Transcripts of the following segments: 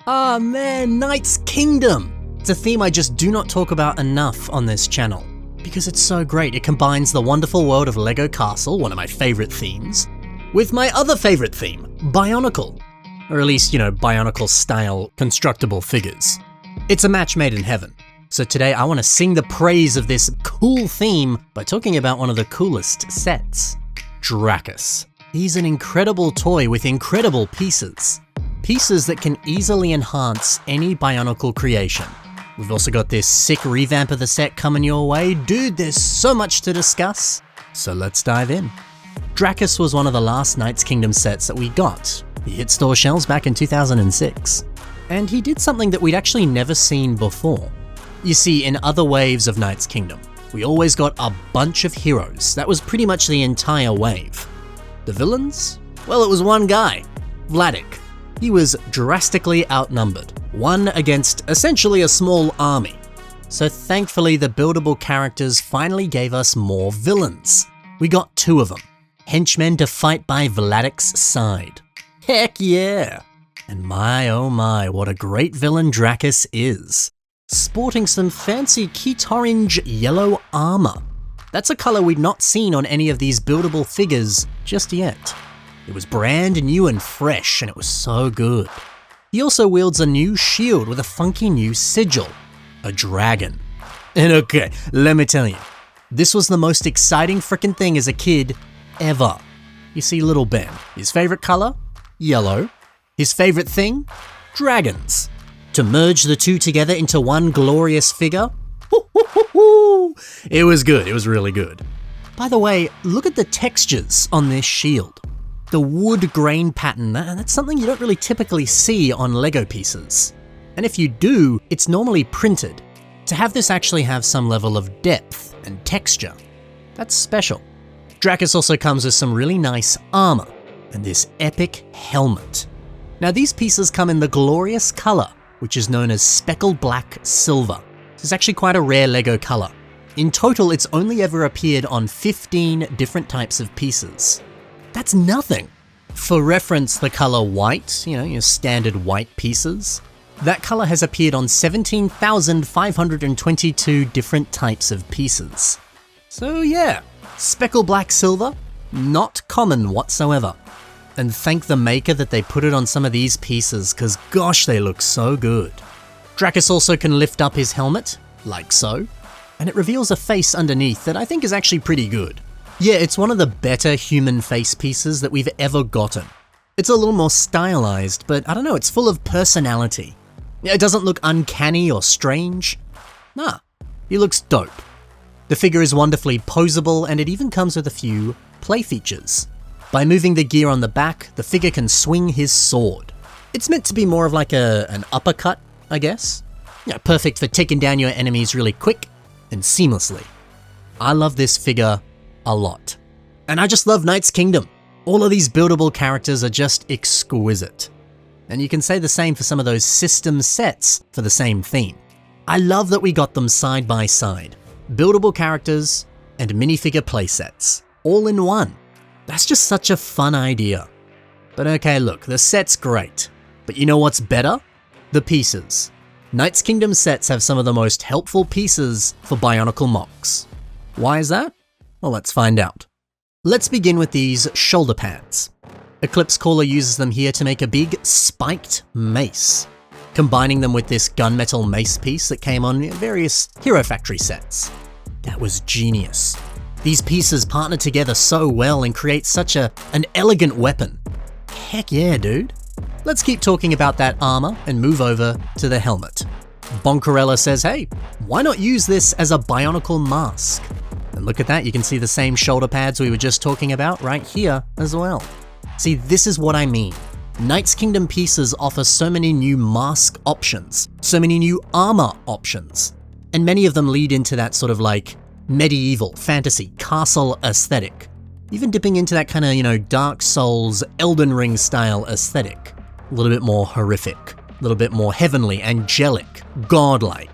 Ah man, Knight's Kingdom! It's a theme I just do not talk about enough on this channel, because it's so great. It combines the wonderful world of LEGO Castle, one of my favourite themes, with my other favourite theme, Bionicle. Or at least, Bionicle-style constructible figures. It's a match made in heaven. So today I want to sing the praise of this cool theme by talking about one of the coolest sets, Dracus. He's an incredible toy with incredible pieces. Pieces that can easily enhance any Bionicle creation. We've also got this sick revamp of the set coming your way. Dude, there's so much to discuss. So let's dive in. Dracus was one of the last Knight's Kingdom sets that we got. He hit store shelves back in 2006. And he did something that we'd actually never seen before. You see, in other waves of Knight's Kingdom, we always got a bunch of heroes. That was pretty much the entire wave. The villains? Well, it was one guy, Vladik. He was drastically outnumbered, one against essentially a small army. So thankfully, the buildable characters finally gave us more villains. We got two of them, henchmen to fight by Vladik's side. Heck yeah! And my oh my, what a great villain Dracus is. Sporting some fancy Kit Orange yellow armor. That's a color we'd not seen on any of these buildable figures just yet. It was brand new and fresh, and it was so good. He also wields a new shield with a funky new sigil, a dragon. And okay, let me tell you, this was the most exciting frickin' thing as a kid ever. You see little Ben, his favorite color? Yellow. His favorite thing? Dragons. To merge the two together into one glorious figure? It was good, it was really good. By the way, look at the textures on this shield. The wood grain pattern, that's something you don't really typically see on LEGO pieces. And if you do, it's normally printed. To have this actually have some level of depth and texture, that's special. Dracus also comes with some really nice armor and this epic helmet. Now these pieces come in the glorious color, which is known as speckled black silver. This is actually quite a rare LEGO color. In total, it's only ever appeared on 15 different types of pieces. That's nothing. For reference, the color white, your standard white pieces, that color has appeared on 17,522 different types of pieces. So yeah, speckled black silver, not common whatsoever. And thank the maker that they put it on some of these pieces, cause gosh, they look so good. Dracus also can lift up his helmet, like so, and it reveals a face underneath that I think is actually pretty good. Yeah, it's one of the better human face pieces that we've ever gotten. It's a little more stylized, but I don't know, it's full of personality. It doesn't look uncanny or strange. Nah, he looks dope. The figure is wonderfully posable, and it even comes with a few play features. By moving the gear on the back, the figure can swing his sword. It's meant to be more of like an uppercut, I guess. Perfect for taking down your enemies really quick and seamlessly. I love this figure a lot. And I just love Knight's Kingdom. All of these buildable characters are just exquisite. And you can say the same for some of those system sets for the same theme. I love that we got them side by side. Buildable characters and minifigure playsets, all in one. That's just such a fun idea. But okay, look, the set's great. But you know what's better? The pieces. Knight's Kingdom sets have some of the most helpful pieces for Bionicle MOCs. Why is that? Well, let's find out. Let's begin with these shoulder pads. Eclipse Caller uses them here to make a big spiked mace, combining them with this gunmetal mace piece that came on various Hero Factory sets. That was genius. These pieces partner together so well and create such an elegant weapon. Heck yeah, dude. Let's keep talking about that armor and move over to the helmet. Boncarella says, hey, why not use this as a Bionicle mask? And look at that, you can see the same shoulder pads we were just talking about right here as well. See, this is what I mean. Knight's Kingdom pieces offer so many new mask options, so many new armor options, and many of them lead into that sort of like medieval, fantasy, castle aesthetic. Even dipping into that kind of, Dark Souls, Elden Ring style aesthetic. A little bit more horrific, a little bit more heavenly, angelic, godlike.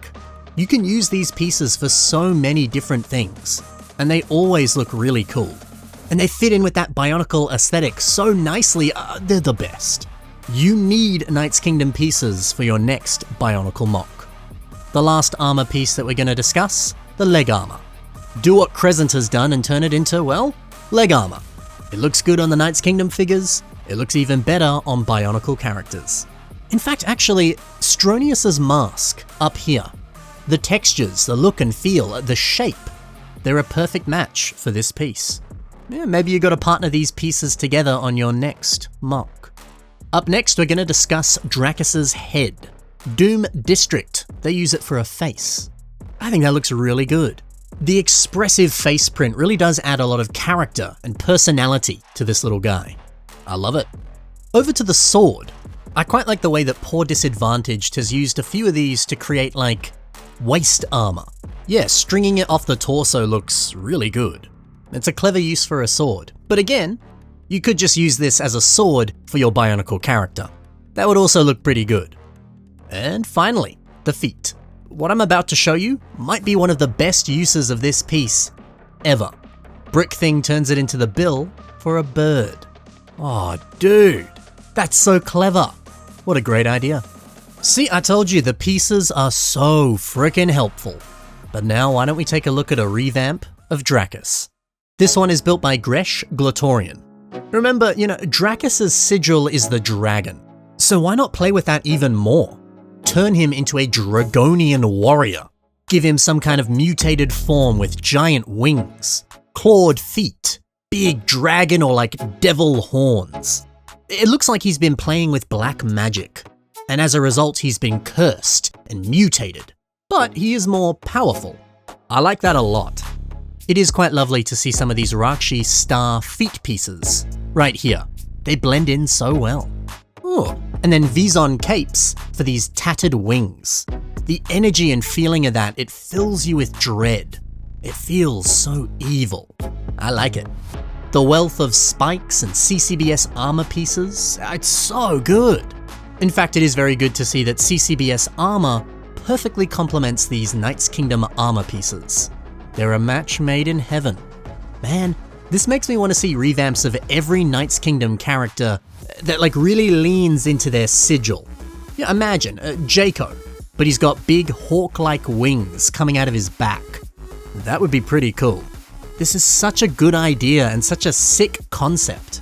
You can use these pieces for so many different things, and they always look really cool. And they fit in with that Bionicle aesthetic so nicely, they're the best. You need Knights Kingdom pieces for your next Bionicle MOC. The last armor piece that we're going to discuss, the leg armor. Do what Crescent has done and turn it into, well, leg armor. It looks good on the Knights Kingdom figures, it looks even better on Bionicle characters. In fact, actually, Stronius's mask up here, the textures, the look and feel, the shape, they're a perfect match for this piece. Yeah, maybe you got to partner these pieces together on your next MOC. Up next, we're going to discuss Dracus's head. Doom District, they use it for a face. I think that looks really good. The expressive face print really does add a lot of character and personality to this little guy. I love it. Over to the sword. I quite like the way that Poor Disadvantaged has used a few of these to create like waist armor. Yeah, stringing it off the torso looks really good. It's a clever use for a sword. But again, you could just use this as a sword for your Bionicle character. That would also look pretty good. And finally, the feet. What I'm about to show you might be one of the best uses of this piece ever. Brick Thing turns it into the bill for a bird. Oh, dude, that's so clever. What a great idea. See, I told you the pieces are so freaking helpful. But now why don't we take a look at a revamp of Dracus. This one is built by Gresh Glatorian. Remember, Dracus's sigil is the dragon. So why not play with that even more? Turn him into a Dragonian warrior. Give him some kind of mutated form with giant wings, clawed feet, big dragon or like devil horns. It looks like he's been playing with black magic, and as a result he's been cursed and mutated, but he is more powerful. I like that a lot. It is quite lovely to see some of these Rakshi star feet pieces right here. They blend in so well. Oh, and then Vizon capes for these tattered wings. The energy and feeling of that, it fills you with dread. It feels so evil. I like it. The wealth of spikes and CCBS armor pieces, it's so good. In fact, it is very good to see that CCBS armor perfectly complements these Knights Kingdom armor pieces. They're a match made in heaven. Man, this makes me want to see revamps of every Knights Kingdom character that like really leans into their sigil. Yeah, imagine Jaco, but he's got big hawk-like wings coming out of his back. That would be pretty cool. This is such a good idea and such a sick concept.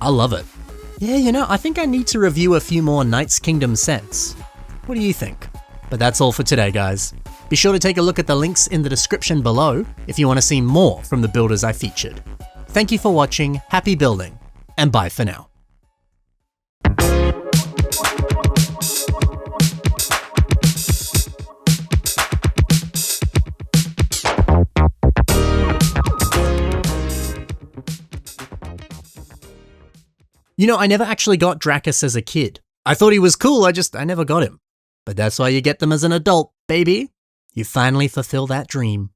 I love it. Yeah, I think I need to review a few more Knights Kingdom sets. What do you think? But that's all for today, guys. Be sure to take a look at the links in the description below if you want to see more from the builders I featured. Thank you for watching, happy building, and bye for now. I never actually got Dracus as a kid. I thought he was cool, I never got him. But that's why you get them as an adult, baby. You finally fulfill that dream.